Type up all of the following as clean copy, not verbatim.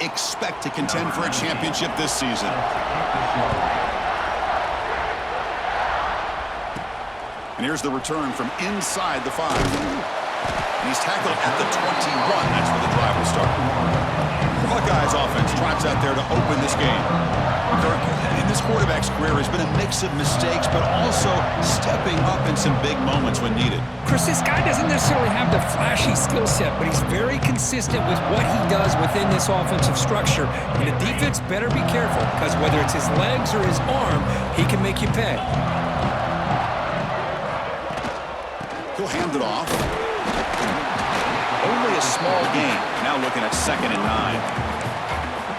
expect to contend for a championship this season. And here's the return from inside the 5. And he's tackled at the 21. That's where the drive will start. The Buckeyes offense trots out there to open this game. Kirk, in this quarterback's career, has been a mix of mistakes, but also stepping up in some big moments when needed. Chris, this guy doesn't necessarily have the flashy skill set, but he's very consistent with what he does within this offensive structure. And the defense better be careful, because whether it's his legs or his arm, he can make you pay. He'll hand it off. Only a small gain. Now looking at 2nd and 9.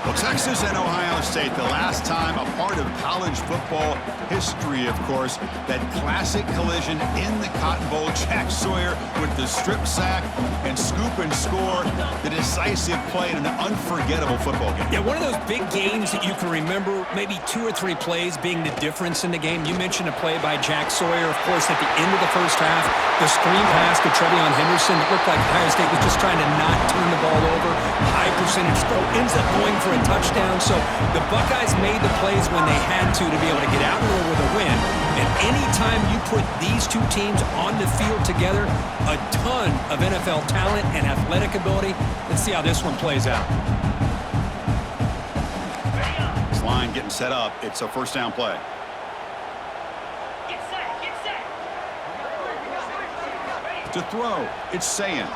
Well, Texas and Ohio State, the last time a part of college football history, of course, that classic collision in the Cotton Bowl. Jack Sawyer with the strip sack and scoop and score, the decisive play in an unforgettable football game. Yeah, one of those big games that you can remember, maybe 2 or 3 plays being the difference in the game. You mentioned a play by Jack Sawyer, of course, at the end of the first half, the screen pass to Trevion Henderson. It looked like Ohio State was just trying to not turn the ball over. High percentage throw, ends up going for a touchdown. So the Buckeyes made the plays when they had to be able to get out of there with a win. And anytime you put these two teams on the field together, a ton of NFL talent and athletic ability. Let's see how this one plays out. This line getting set up. It's a first down play. Get set. To throw, it's Sayin.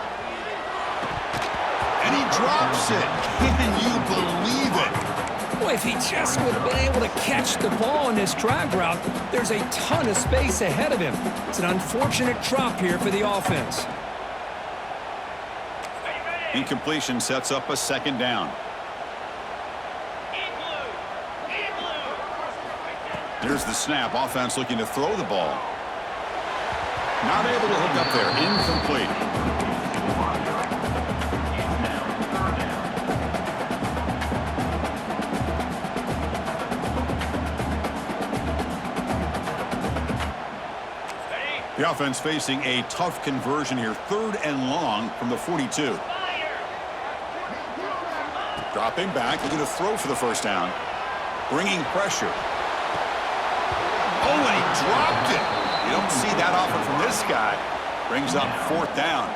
And he drops it. Can you believe it? Boy, if he just would have been able to catch the ball on this drag route, there's a ton of space ahead of him. It's an unfortunate drop here for the offense. Incompletion sets up a 2nd down. Here's the snap. Offense looking to throw the ball. Not able to hook up there. Incomplete. The offense facing a tough conversion here. 3rd and long from the 42. Dropping back, looking to throw for the first down. Bringing pressure. Oh, and he dropped it. You don't see that often from this guy. Brings up 4th down.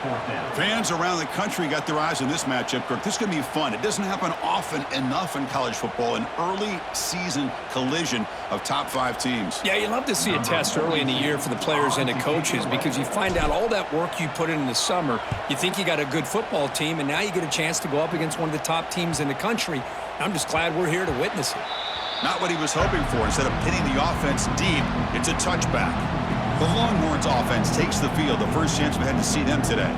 Fans around the country got their eyes on this matchup, Kirk. This is going to be fun. It doesn't happen often enough in college football. An early season collision of top 5 teams. Yeah, you love to see a test early in the year for the players and the coaches because you find out all that work you put in the summer. You think you got a good football team, and now you get a chance to go up against one of the top teams in the country. I'm just glad we're here to witness it. Not what he was hoping for. Instead of hitting the offense deep, it's a touchback. The Longhorns offense takes the field. The first chance we had to see them today.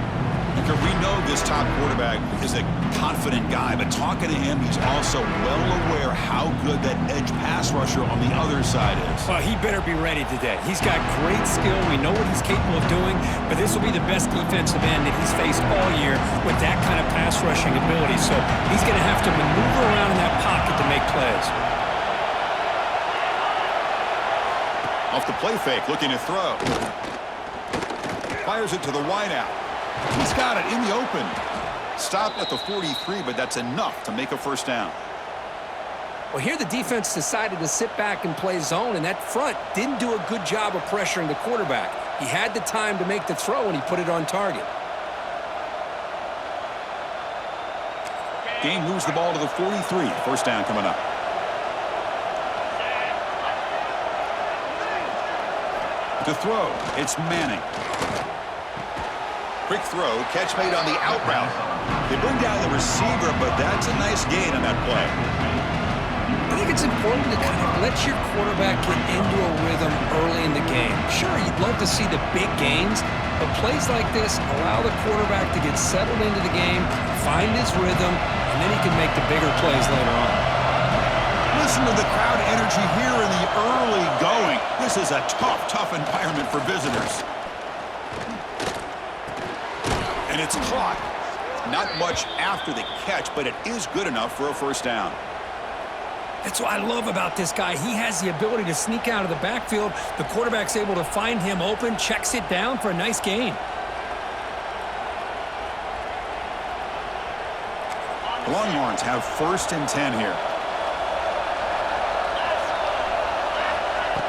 Because we know this top quarterback is a confident guy, but talking to him, he's also well aware how good that edge pass rusher on the other side is. Well, he better be ready today. He's got great skill. We know what he's capable of doing, but this will be the best defensive end that he's faced all year with that kind of pass rushing ability. So he's going to have to maneuver around in that pocket to make plays. Off the play fake, looking to throw. Fires it to the wideout. He's got it in the open. Stopped at the 43, but that's enough to make a first down. Well, here the defense decided to sit back and play zone, and that front didn't do a good job of pressuring the quarterback. He had the time to make the throw, and he put it on target. Game moves the ball to the 43. First down coming up. To throw, it's Manning. Quick throw, catch made on the out route. They bring down the receiver, but that's a nice gain on that play. I think it's important to kind of let your quarterback get into a rhythm early in the game. Sure, you'd love to see the big gains, but plays like this allow the quarterback to get settled into the game, find his rhythm, and then he can make the bigger plays later on. Listen to the crowd energy here in the early going. This is a tough environment for visitors. And it's caught. Not much after the catch, but it is good enough for a first down. That's what I love about this guy. He has the ability to sneak out of the backfield. The quarterback's able to find him open, checks it down for a nice gain. Longhorns have 1st and 10 here.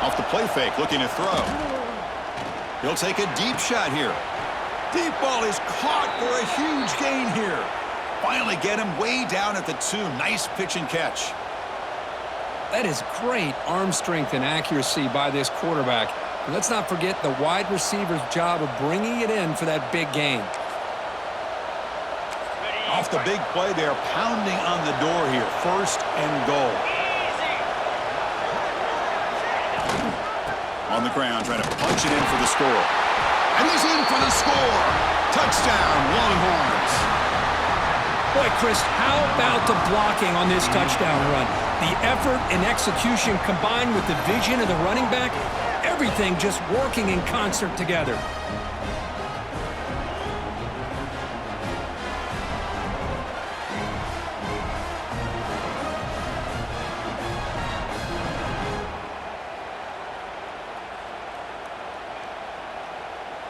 Off the play fake, looking to throw. He'll take a deep shot here. Deep ball is caught for a huge gain here. Finally get him way down at the 2. Nice pitch and catch. That is great arm strength and accuracy by this quarterback. And let's not forget the wide receiver's job of bringing it in for that big gain. Off the big play, they're pounding on the door here. 1st and goal. On the ground, trying to punch it in for the score. And he's in for the score. Touchdown, Longhorns. Boy, Chris, how about the blocking on this touchdown run? The effort and execution combined with the vision of the running back, everything just working in concert together.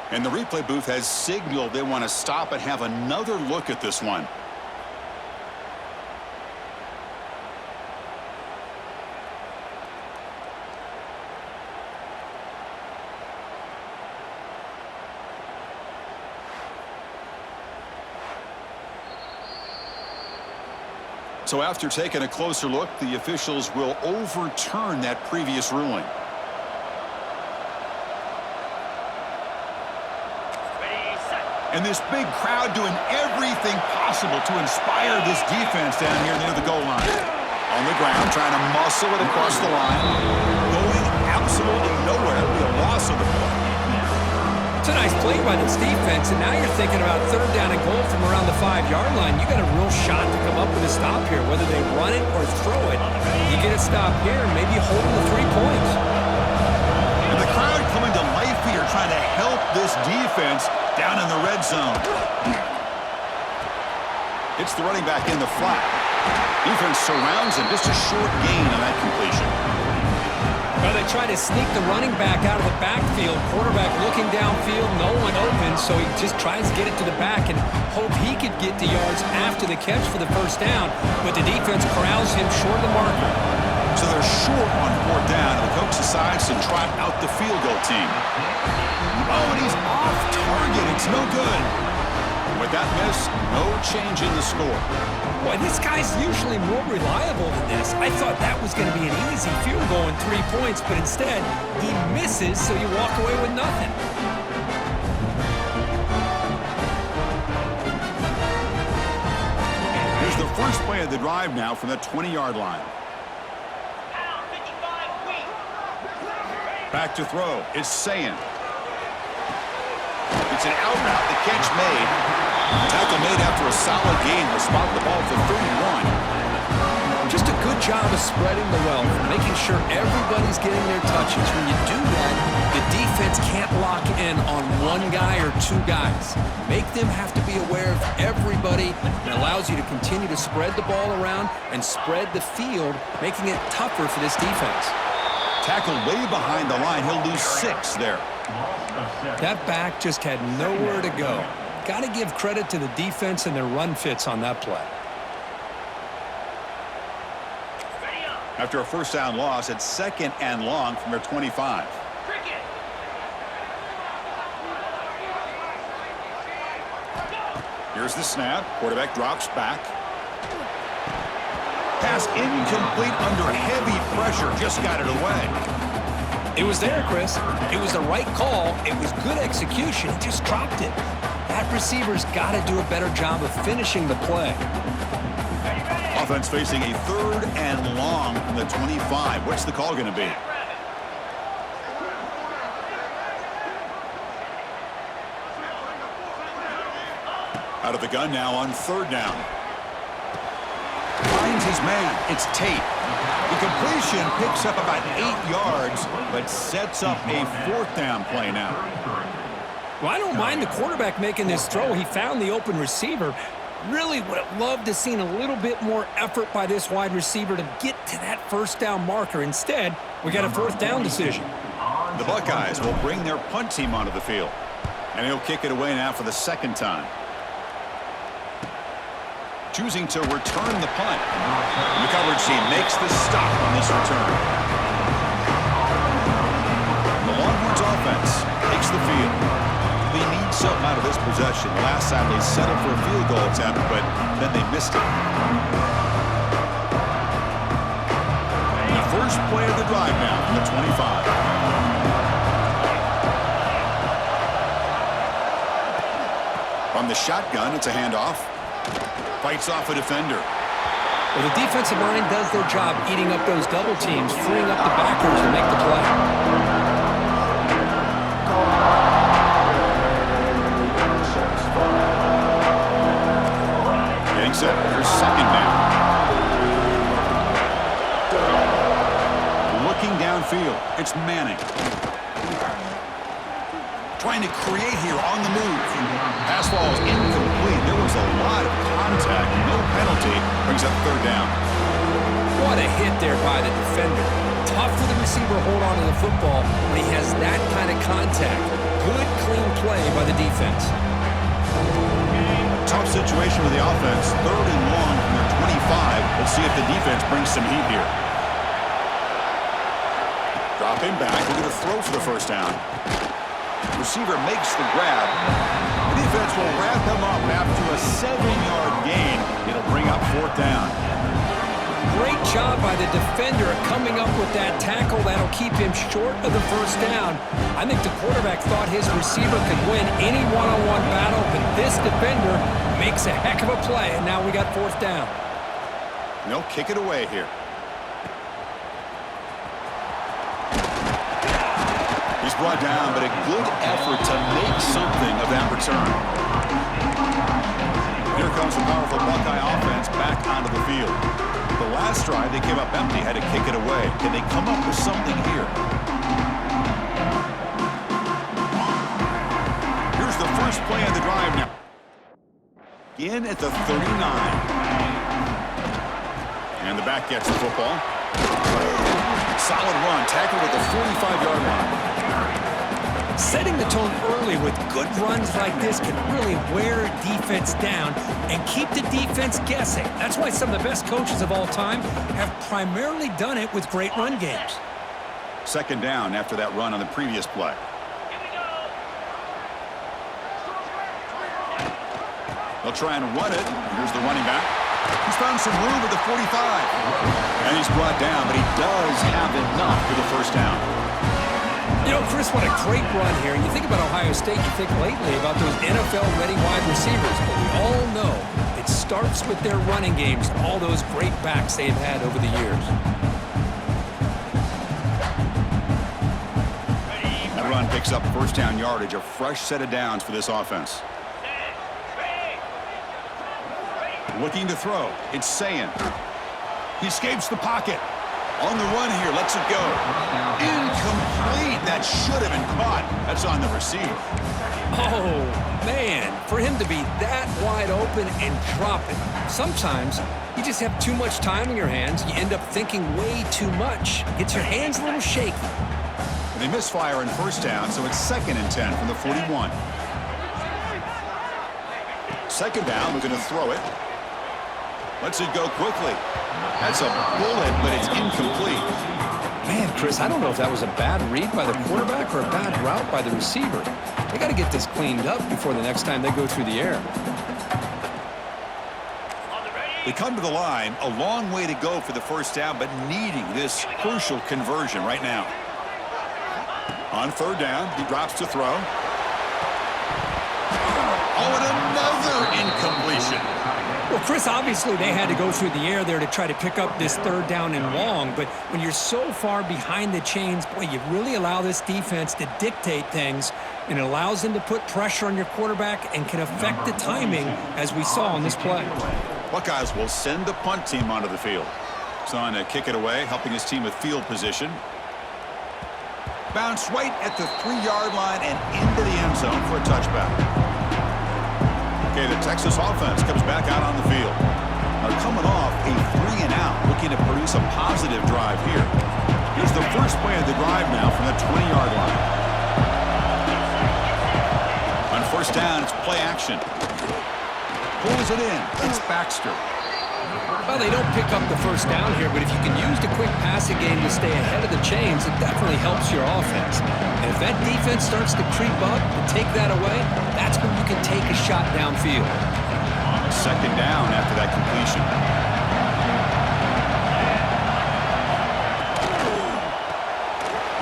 And the replay booth has signaled they want to stop and have another look at this one. So after taking a closer look, the officials will overturn that previous ruling. And this big crowd doing everything possible to inspire this defense down here near the goal line. On the ground, trying to muscle it across the line. Going absolutely nowhere. It'll be a loss of the ball. It's a nice play by this defense, and now you're thinking about 3rd down and goal from around the 5-yard line. You got a real shot to come up with a stop here, whether they run it or throw it. You get a stop here, maybe hold them to 3 points. And the crowd coming to life here, trying to help this defense down in the red zone. It's the running back in the flat. Defense surrounds him. Just a short gain on that completion. Well, they try to sneak the running back out of the backfield. Quarterback looking downfield, no one open, so he just tries to get it to the back and hope he could get the yards after the catch for the 1st down, but the defense corrals him short of the marker. So they're short on 4th down, and the coach decides to trot out the field goal team. Oh, and he's off target. It's no good. With that miss, no change in the score. Boy, this guy's usually more reliable than this. I thought that was going to be an easy field goal and 3 points, but instead, he misses, so you walk away with nothing. Here's the first play of the drive now from the 20-yard line. Back to throw. It's Sayin. It's an out route. The catch made. Tackle made after a solid gain. Will spot the ball for 31. Just a good job of spreading the wealth, making sure everybody's getting their touches. When you do that, the defense can't lock in on 1 guy or 2 guys. Make them have to be aware of everybody. It allows you to continue to spread the ball around and spread the field, making it tougher for this defense. Tackled way behind the line. He'll lose 6 there. That back just had nowhere to go. Got to give credit to the defense and their run fits on that play. After a 1st down loss, it's 2nd and long from their 25. Here's the snap. Quarterback drops back. Pass incomplete under heavy pressure. Just got it away. It was there, Chris. It was the right call. It was good execution. He just dropped it. That receiver's got to do a better job of finishing the play. Offense facing a 3rd and long from the 25. What's the call going to be? Out of the gun now on 3rd down. Finds his man. It's Tate. The completion picks up about 8 yards, but sets up a 4th down play now. Well, I don't mind the quarterback making this throw. He found the open receiver. Really would have loved to have seen a little bit more effort by this wide receiver to get to that 1st down marker. Instead, we got a 4th down decision. The Buckeyes will bring their punt team onto the field, and he'll kick it away now for the 2nd time. choosing to return the punt. The coverage team makes the stop on this return. The Longhorns offense takes the field. They need something out of this possession. Last time they settled for a field goal attempt, but then they missed it. The first play of the drive now from the 25. From the shotgun, it's a handoff. Fights off a defender. Well, the defensive line does their job eating up those double teams, freeing up the backers to make the play. Getting set. Here's second down. Looking downfield. It's Manning. Trying to create here on the move. Pass ball is incomplete. There was a lot of contact. No penalty. Brings up third down. What a hit there by the defender. Tough for the receiver to hold on to the football when he has that kind of contact. Good, clean play by the defense. A tough situation with the offense. Third and long from their 25. Let's see if the defense brings some heat here. Dropping back. We're going to throw for the first down. Receiver makes the grab. The defense will wrap him up after a 7-yard gain. It'll bring up fourth down. Great job by the defender coming up with that tackle that'll keep him short of the first down. I think the quarterback thought his receiver could win any one-on-one battle, but this defender makes a heck of a play, and now we got fourth down. No, kick it away here. He's brought down, but a good effort to make something of that return. Here comes the powerful Buckeye offense back onto the field. The last drive, they came up empty, had to kick it away. Can they come up with something here? Here's the first play of the drive now. In at the 39. And the back gets the football. Solid run, tackled at the 45-yard line. Setting the tone early with good runs like this can really wear a defense down and keep the defense guessing. That's why some of the best coaches of all time have primarily done it with great run games. Second down after that run on the previous play. They'll try and run it. Here's the running back. He's found some room at the 45. And he's brought down, but he does have enough for the first down. You know, Chris, what a great run here. You think about Ohio State, you think lately about those NFL-ready wide receivers, but we all know it starts with their running games, all those great backs they've had over the years. That run picks up first down yardage, a fresh set of downs for this offense. Looking to throw. It's Sayin. He escapes the pocket. On the run here, lets it go. Incomplete. That should have been caught. That's on the receive. Oh, man, for him to be that wide open and drop it. Sometimes you just have too much time in your hands. You end up thinking way too much. Gets your hands a little shaky. And they misfire in first down, so it's 2nd and 10 from the 41. Second down, we're going to throw it. Lets it go quickly. That's a bullet, but it's incomplete. Man, Chris, I don't know if that was a bad read by the quarterback or a bad route by the receiver. They got to get this cleaned up before the next time they go through the air. They come to the line, a long way to go for the first down, but needing this crucial conversion right now. On third down, he drops to throw. Oh, and another incompletion. Well, Chris, obviously they had to go through the air there to try to pick up this third down and long, but when you're so far behind the chains, boy, you really allow this defense to dictate things, and it allows them to put pressure on your quarterback and can affect the timing, as we saw on this play. Buckeyes will send the punt team onto the field. Son to kick it away, helping his team with field position. Bounce right at the 3-yard line and into the end zone for a touchback. Okay, the Texas offense comes back out on the field. Now coming off a 3-and-out, looking to produce a positive drive here. Here's the first play of the drive now from the 20-yard line. On first down, it's play action. pulls it in. It's Baxter. Well, they don't pick up the first down here, but if you can use the quick passing game to stay ahead of the chains, it definitely helps your offense. And if that defense starts to creep up and take that away, that's when you can take a shot downfield. Second down after that completion.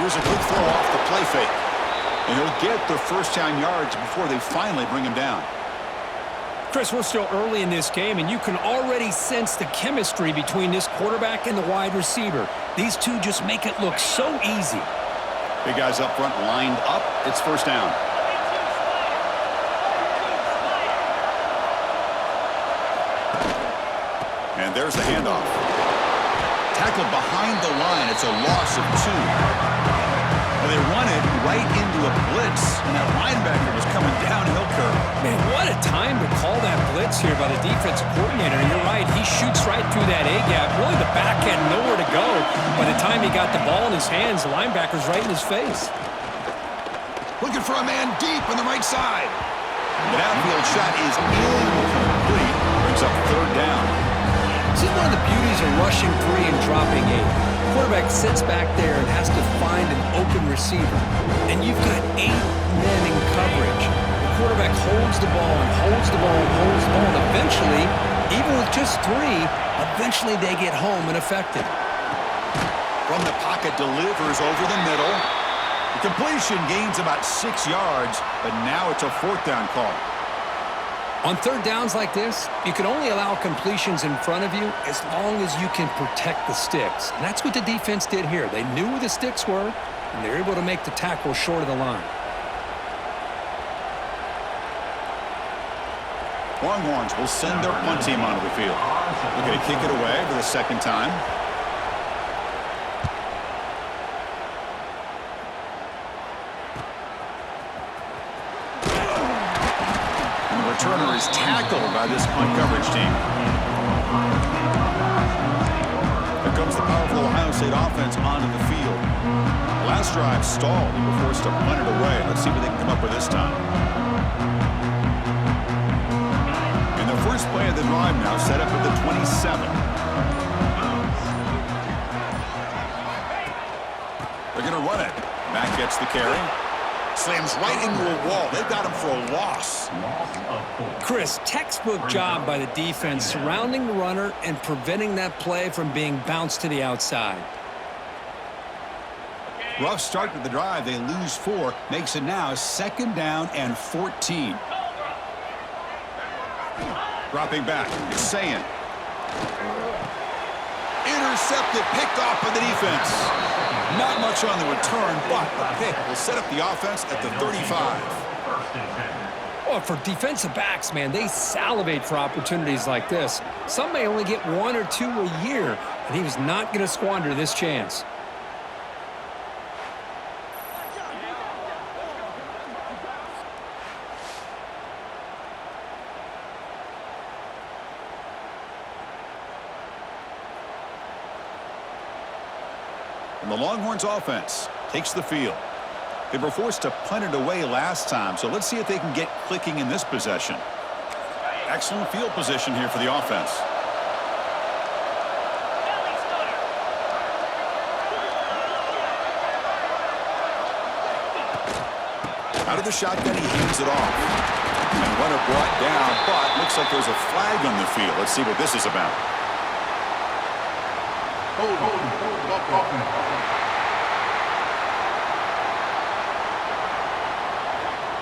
Here's a good throw off the play fake. And he'll get the first down yards before they finally bring him down. Chris, we're still early in this game, and you can already sense the chemistry between this quarterback and the wide receiver. These two just make it look so easy. Big guys up front lined up. It's first down. And there's the handoff. Tackled behind the line. It's a loss of 2. Well, they run it right into a blitz, and that linebacker was coming downhill curve. Man, what a time to call that blitz here by the defensive coordinator. You're right, he shoots right through that A-gap. Really, the back had nowhere to go. By the time he got the ball in his hands, the linebacker's right in his face. Looking for a man deep on the right side. The downfield shot is incomplete. Brings up third down. This is one of the beauties of rushing 3 and dropping 8. The quarterback sits back there and has to find an open receiver. And you've got 8 men in coverage. The quarterback holds the ball and holds the ball and holds the ball. And eventually, even with just 3, eventually they get home and affected. From the pocket, delivers over the middle. The completion gains about 6 yards, but now it's a fourth down call. On third downs like this, you can only allow completions in front of you as long as you can protect the sticks. And that's what the defense did here. They knew where the sticks were, and they were able to make the tackle short of the line. Longhorns will send their punt team onto the field. They're going to kick it away for the second time. Returner is tackled by this punt coverage team. Here comes the powerful Ohio State offense onto the field. Last drive stalled. They were forced to punt it away. Let's see what they can come up with this time. And the first play of the drive now set up at the 27. They're going to run it. Mack gets the carry. Slams right into a wall. They've got him for a loss. Chris, textbook job by the defense surrounding the runner and preventing that play from being bounced to the outside. Rough start to the drive. They lose 4. Makes it now second down and 14. Dropping back. It's Sayin. Intercepted. Picked off by the defense. Not much on the return, but the pick will set up the offense at the 35. Well, for defensive backs, man, they salivate for opportunities like this. Some may only get 1 or 2 a year, and he was not going to squander this chance. And the Longhorns offense takes the field. They were forced to punt it away last time, so let's see if they can get clicking in this possession. Excellent field position here for the offense. Out of the shotgun, he hands it off. And runner brought down, but looks like there's a flag on the field. Let's see what this is about.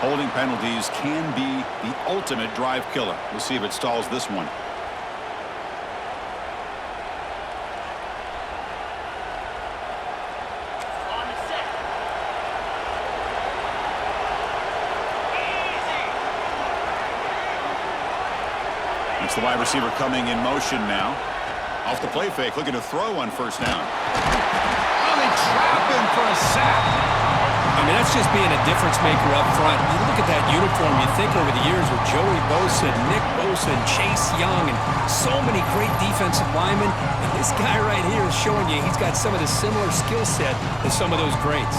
Holding penalties can be the ultimate drive killer. We'll see if it stalls this one. On the set. It's the wide receiver coming in motion now. Off the play fake, looking to throw on first down. Oh, they trap him for a sack. I mean, that's just being a difference maker up front. You look at that uniform, you think over the years with Joey Bosa, Nick Bosa, and Chase Young, and so many great defensive linemen. And this guy right here is showing you he's got some of the similar skill set as some of those greats.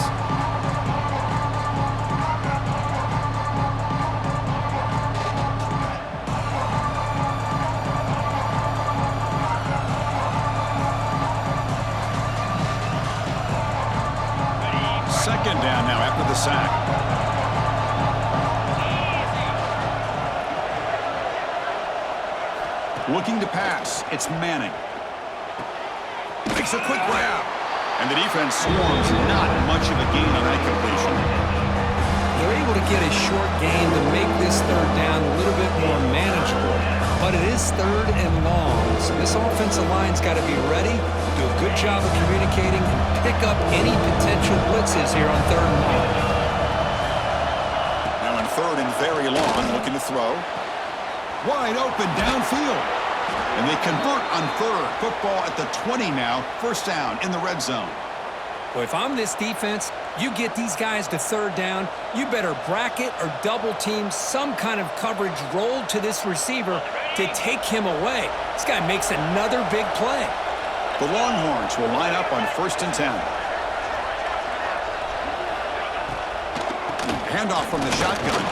Second down now after the sack. Looking to pass. It's Manning. Makes a quick grab. And the defense swarms. Not much of a gain on that completion. They're able to get a short gain to make this third down a little bit more manageable. But it is third and long. So this offensive line's got to be ready, do a good job of communicating, and pick up any potential blitzes here on third and long. Now in third and very long, looking to throw. Wide open downfield. And they convert on third. Football at the 20 now. First down in the red zone. Well, if I'm this defense, you get these guys to third down, you better bracket or double team some kind of coverage rolled to this receiver to take him away. This guy makes another big play. The Longhorns will line up on 1st and 10. Handoff from the shotgun.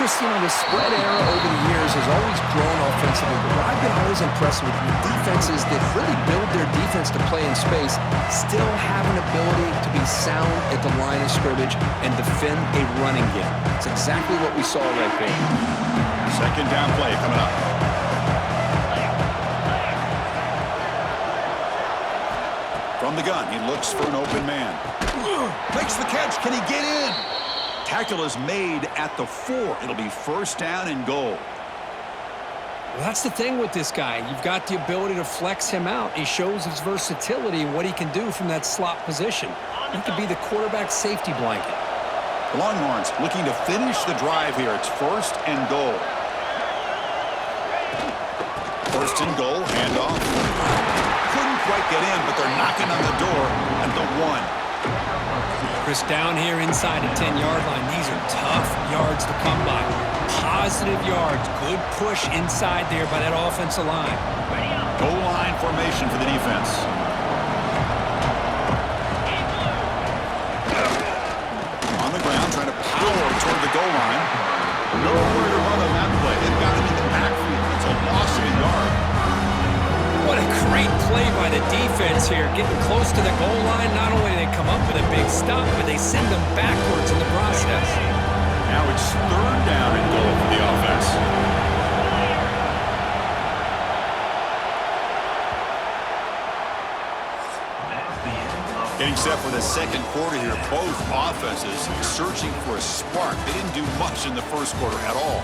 Chris, the spread era over the years has always grown offensively, but what I've been always impressed with defenses that really build their defense to play in space still have an ability to be sound at the line of scrimmage and defend a running game. It's exactly what we saw right there. Second down play coming up. From the gun, he looks for an open man. Makes the catch. Can he get in? Tackle is made at the 4. It'll be first down and goal. Well, that's the thing with this guy. You've got the ability to flex him out. He shows his versatility and what he can do from that slot position. He could be the quarterback safety blanket. The Longhorns looking to finish the drive here. It's first and goal. First and goal, handoff. Couldn't quite get in, but they're knocking on the door at the 1. Chris, down here inside the 10-yard line, these are tough yards to come by. Positive yards, good push inside there by that offensive line. Goal line formation for the defense. On the ground, trying to power toward the goal line. Nowhere to run on that play. They've got him in the backfield. It's a loss of a yard. What a great play by the defense here. Getting close to the goal line, not only do they come up with a big stop, but they send them backwards in the process. Now it's third down and goal for the offense. Getting set for the second quarter here. Both offenses searching for a spark. They didn't do much in the first quarter at all.